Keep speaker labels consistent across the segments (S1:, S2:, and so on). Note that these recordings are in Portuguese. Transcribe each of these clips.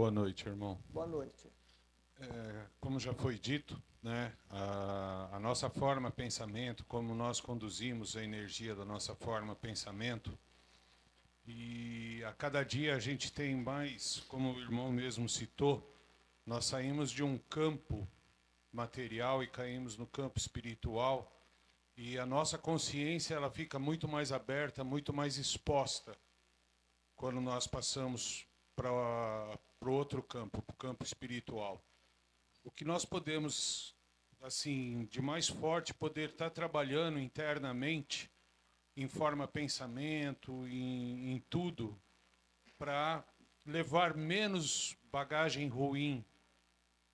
S1: Boa noite, irmão.
S2: Boa noite.
S1: Como já foi dito, né, a nossa forma pensamento, como nós conduzimos a energia da nossa forma pensamento, e a cada dia a gente tem mais, como o irmão mesmo citou, nós saímos de um campo material e caímos no campo espiritual, e a nossa consciência ela fica muito mais aberta, muito mais exposta quando nós passamos para o outro campo, para o campo espiritual. O que nós podemos, assim, de mais forte, poder estar trabalhando internamente, em forma pensamento, em tudo, para levar menos bagagem ruim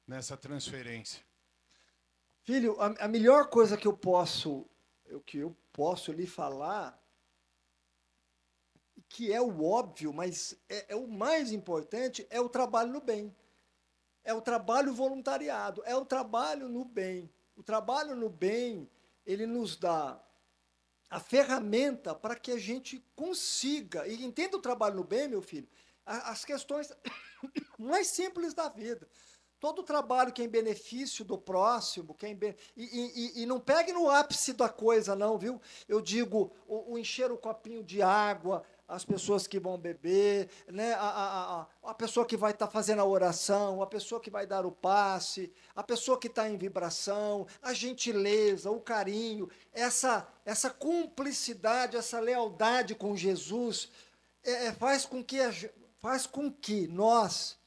S1: nessa transferência.
S2: Filho, a melhor coisa que eu posso lhe falar, que é o óbvio, mas é o mais importante, é o trabalho no bem. É o trabalho voluntariado, é o trabalho no bem. O trabalho no bem, ele nos dá a ferramenta para que a gente consiga, e entenda o trabalho no bem, meu filho, as questões mais simples da vida. Todo trabalho que é em benefício do próximo, que é e não pegue no ápice da coisa, não, viu? Eu digo, o encher o copinho de água, as pessoas que vão beber, né? A pessoa que vai estar fazendo a oração, a pessoa que vai dar o passe, a pessoa que está em vibração, a gentileza, o carinho, essa cumplicidade, essa lealdade com Jesus, faz com que nós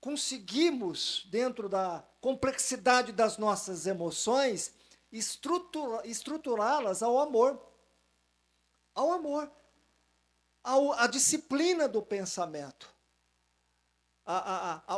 S2: conseguimos, dentro da complexidade das nossas emoções, estruturá-las ao amor. Ao amor. À disciplina do pensamento.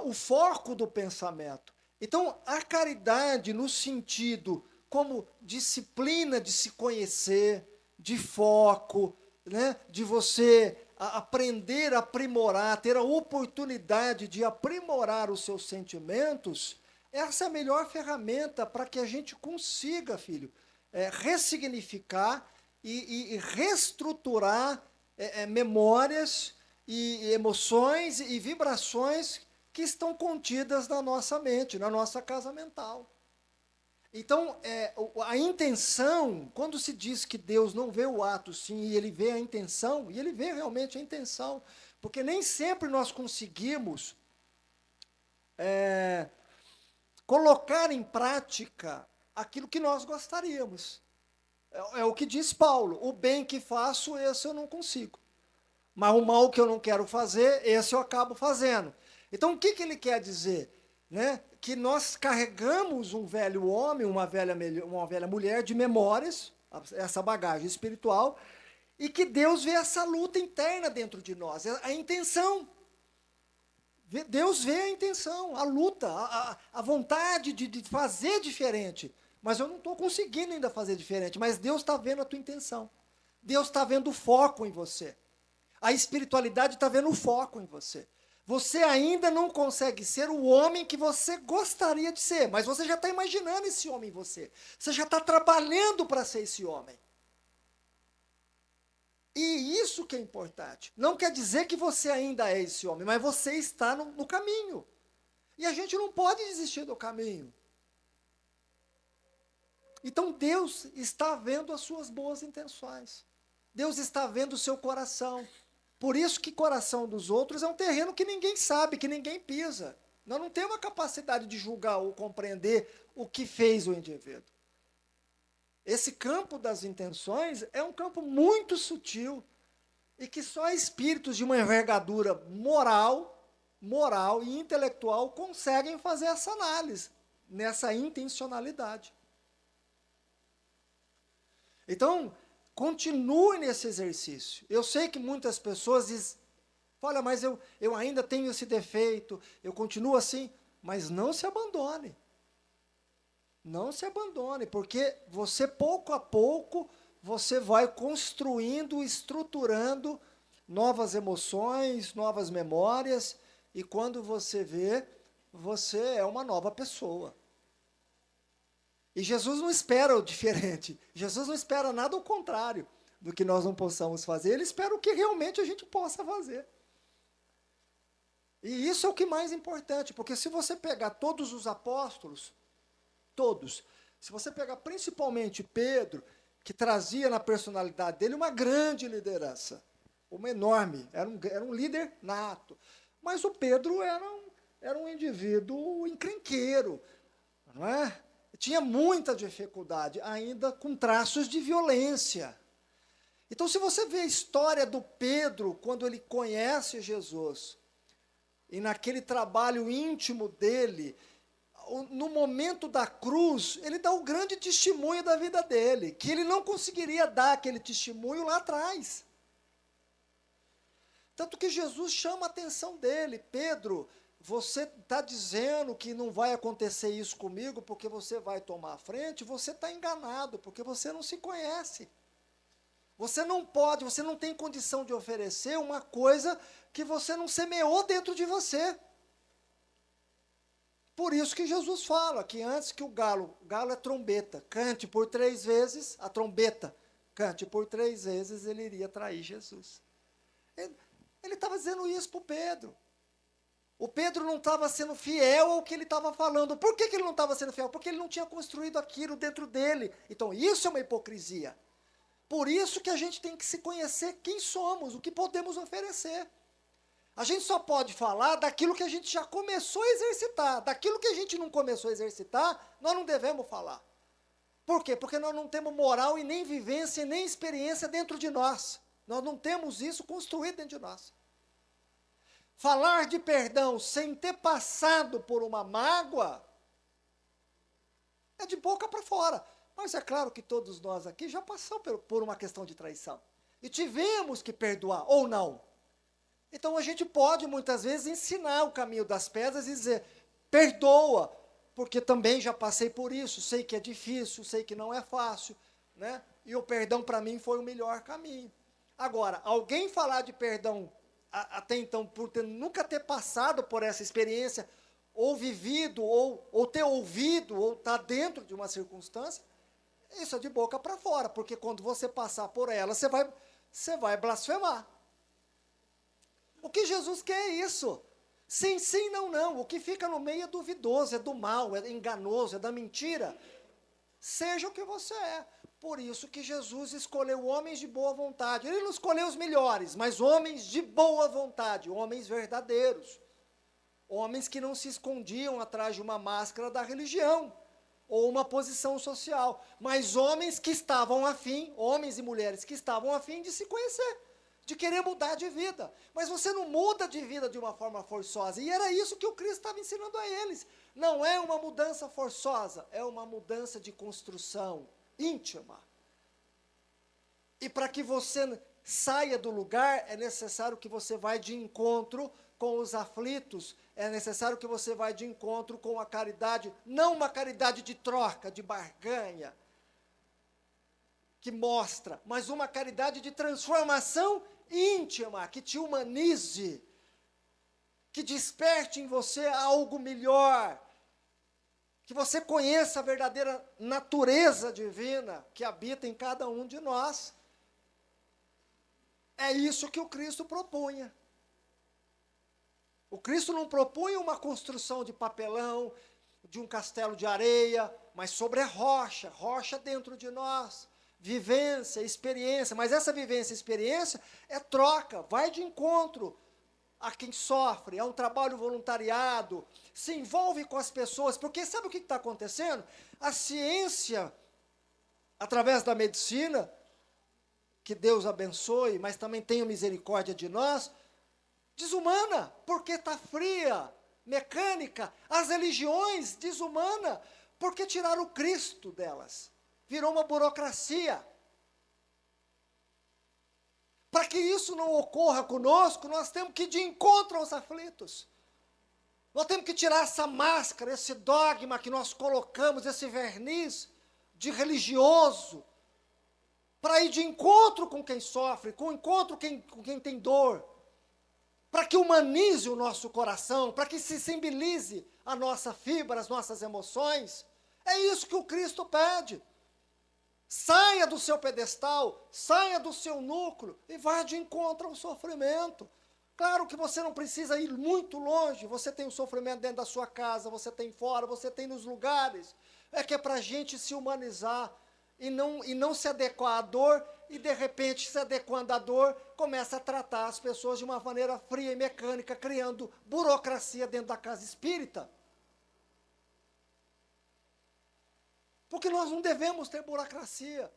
S2: O foco do pensamento. Então, a caridade no sentido como disciplina de se conhecer, de foco, né, de você aprender a aprimorar, ter a oportunidade de aprimorar os seus sentimentos, essa é a melhor ferramenta para que a gente consiga, filho, ressignificar e reestruturar memórias e emoções e vibrações que estão contidas na nossa mente, na nossa casa mental. Então, a intenção, quando se diz que Deus não vê o ato, sim, e Ele vê a intenção, e Ele vê realmente a intenção, porque nem sempre nós conseguimos colocar em prática aquilo que nós gostaríamos. É o que diz Paulo, o bem que faço, esse eu não consigo. Mas o mal que eu não quero fazer, esse eu acabo fazendo. Então, o que ele quer dizer? Né? Que nós carregamos um velho homem, uma velha mulher de memórias, essa bagagem espiritual, e que Deus vê essa luta interna dentro de nós, a intenção. Deus vê a intenção, a luta, a vontade de fazer diferente. Mas eu não estou conseguindo ainda fazer diferente, mas Deus está vendo a tua intenção. Deus está vendo o foco em você. A espiritualidade está vendo o foco em você. Você ainda não consegue ser o homem que você gostaria de ser, mas você já está imaginando esse homem em você. Você já está trabalhando para ser esse homem. E isso que é importante. Não quer dizer que você ainda é esse homem, mas você está no caminho. E a gente não pode desistir do caminho. Então Deus está vendo as suas boas intenções. Deus está vendo o seu coração. Por isso que coração dos outros é um terreno que ninguém sabe, que ninguém pisa. Nós não temos a capacidade de julgar ou compreender o que fez o indivíduo. Esse campo das intenções é um campo muito sutil e que só espíritos de uma envergadura moral e intelectual conseguem fazer essa análise, nessa intencionalidade. Então, continue nesse exercício. Eu sei que muitas pessoas dizem, olha, mas eu ainda tenho esse defeito, eu continuo assim, mas não se abandone. Não se abandone, porque você, pouco a pouco, você vai construindo, estruturando novas emoções, novas memórias, e quando você vê, você é uma nova pessoa. E Jesus não espera o diferente. Jesus não espera nada ao contrário do que nós não possamos fazer. Ele espera o que realmente a gente possa fazer. E isso é o que mais importante, porque se você pegar todos os apóstolos, todos, se você pegar principalmente Pedro, que trazia na personalidade dele uma grande liderança, uma enorme, era um líder nato. Mas o Pedro era um indivíduo encrenqueiro, não é? Tinha muita dificuldade, ainda com traços de violência. Então, se você vê a história do Pedro, quando ele conhece Jesus, e naquele trabalho íntimo dele, no momento da cruz, ele dá o grande testemunho da vida dele, que ele não conseguiria dar aquele testemunho lá atrás. Tanto que Jesus chama a atenção dele: Pedro, você está dizendo que não vai acontecer isso comigo porque você vai tomar a frente, você está enganado, porque você não se conhece. Você não pode, você não tem condição de oferecer uma coisa que você não semeou dentro de você. Por isso que Jesus fala que antes que o galo é trombeta, cante por 3 vezes, a trombeta cante por 3 vezes, ele iria trair Jesus. Ele estava dizendo isso para o Pedro. O Pedro não estava sendo fiel ao que ele estava falando. Por que ele não estava sendo fiel? Porque ele não tinha construído aquilo dentro dele. Então, isso é uma hipocrisia. Por isso que a gente tem que se conhecer quem somos, o que podemos oferecer. A gente só pode falar daquilo que a gente já começou a exercitar. Daquilo que a gente não começou a exercitar, nós não devemos falar. Por quê? Porque nós não temos moral e nem vivência e nem experiência dentro de nós. Nós não temos isso construído dentro de nós. Falar de perdão sem ter passado por uma mágoa é de boca para fora. Mas é claro que todos nós aqui já passamos por uma questão de traição. E tivemos que perdoar, ou não. Então a gente pode muitas vezes ensinar o caminho das pedras e dizer: perdoa, porque também já passei por isso, sei que é difícil, sei que não é fácil, né? E o perdão para mim foi o melhor caminho. Agora, alguém falar de perdão até então, por nunca ter passado por essa experiência, ou vivido, ou ter ouvido, ou estar dentro de uma circunstância, isso é de boca para fora, porque quando você passar por ela, você vai blasfemar. O que Jesus quer é isso. Sim, sim, não, não. O que fica no meio é duvidoso, é do mal, é enganoso, é da mentira. Seja o que você é. Por isso que Jesus escolheu homens de boa vontade. Ele não escolheu os melhores, mas homens de boa vontade, homens verdadeiros. Homens que não se escondiam atrás de uma máscara da religião ou uma posição social, mas homens que estavam afim, homens e mulheres que estavam afim de se conhecer, de querer mudar de vida. Mas você não muda de vida de uma forma forçosa. E era isso que o Cristo estava ensinando a eles. Não é uma mudança forçosa, é uma mudança de construção íntima. E para que você saia do lugar, é necessário que você vá de encontro com os aflitos, é necessário que você vá de encontro com a caridade, não uma caridade de troca, de barganha, que mostra, mas uma caridade de transformação íntima, que te humanize, que desperte em você algo melhor, que você conheça a verdadeira natureza divina que habita em cada um de nós. É isso que o Cristo propunha. O Cristo não propunha uma construção de papelão, de um castelo de areia, mas sobre a rocha, rocha dentro de nós. Vivência, experiência, mas essa vivência e experiência é troca, vai de encontro a quem sofre, é um trabalho voluntariado, se envolve com as pessoas, porque sabe o que está acontecendo? A ciência, através da medicina, que Deus abençoe, mas também tenha misericórdia de nós, desumana, porque está fria, mecânica. As religiões desumana, porque tiraram o Cristo delas. Virou uma burocracia. Para que isso não ocorra conosco, nós temos que ir de encontro aos aflitos. Nós temos que tirar essa máscara, esse dogma que nós colocamos, esse verniz de religioso, para ir de encontro com quem sofre, com encontro com quem tem dor, para que humanize o nosso coração, para que se sensibilize a nossa fibra, as nossas emoções. É isso que o Cristo pede. Saia do seu pedestal, saia do seu núcleo e vá de encontro ao sofrimento. Claro que você não precisa ir muito longe, você tem o sofrimento dentro da sua casa, você tem fora, você tem nos lugares. É que é para a gente se humanizar e não se adequar à dor, e de repente, se adequando à dor, começa a tratar as pessoas de uma maneira fria e mecânica, criando burocracia dentro da casa espírita. Porque nós não devemos ter burocracia.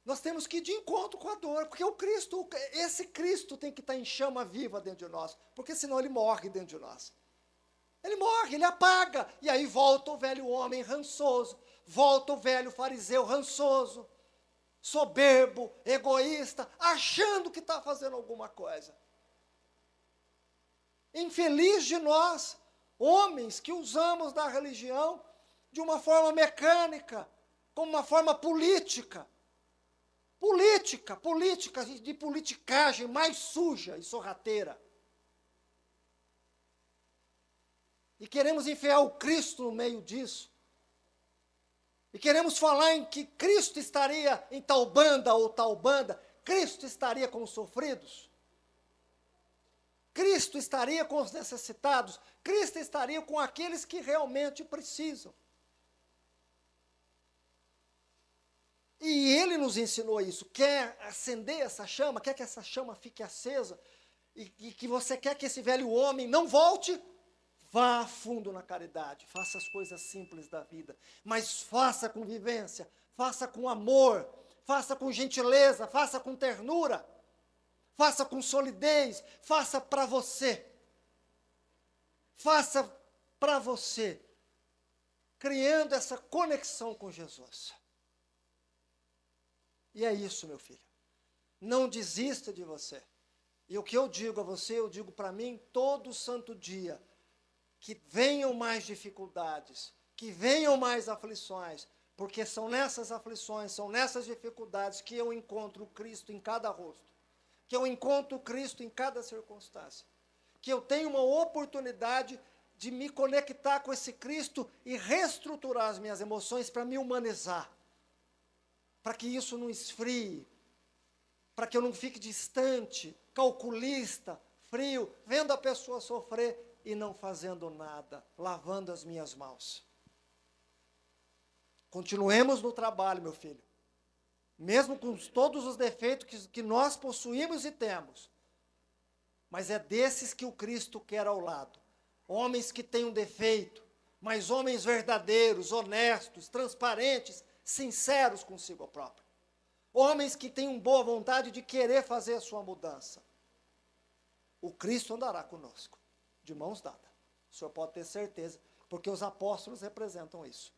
S2: Nós temos que ir de encontro com a dor, porque esse Cristo tem que estar em chama viva dentro de nós, porque senão ele morre dentro de nós. Ele morre, ele apaga, e aí volta o velho homem rançoso, volta o velho fariseu rançoso, soberbo, egoísta, achando que está fazendo alguma coisa. Infeliz de nós, homens que usamos da religião de uma forma mecânica, como uma forma política, de politicagem mais suja e sorrateira. E queremos enfiar o Cristo no meio disso. E queremos falar em que Cristo estaria em tal banda ou tal banda. Cristo estaria com os sofridos. Cristo estaria com os necessitados. Cristo estaria com aqueles que realmente precisam. E ele nos ensinou isso. Quer acender essa chama? Quer que essa chama fique acesa? E que você quer que esse velho homem não volte? Vá a fundo na caridade. Faça as coisas simples da vida. Mas faça com vivência. Faça com amor. Faça com gentileza. Faça com ternura. Faça com solidez. Faça para você. Faça para você. Criando essa conexão com Jesus. E é isso, meu filho. Não desista de você. E o que eu digo a você, eu digo para mim todo santo dia. Que venham mais dificuldades, que venham mais aflições, porque são nessas aflições, são nessas dificuldades que eu encontro Cristo em cada rosto, que eu encontro Cristo em cada circunstância, que eu tenho uma oportunidade de me conectar com esse Cristo e reestruturar as minhas emoções para me humanizar, para que isso não esfrie, para que eu não fique distante, calculista, frio, vendo a pessoa sofrer e não fazendo nada, lavando as minhas mãos. Continuemos no trabalho, meu filho. Mesmo com todos os defeitos que nós possuímos e temos. Mas é desses que o Cristo quer ao lado. Homens que têm um defeito, mas homens verdadeiros, honestos, transparentes, sinceros consigo próprio. Homens que têm boa vontade de querer fazer a sua mudança. O Cristo andará conosco. De mãos dadas. O senhor pode ter certeza, porque os apóstolos representam isso.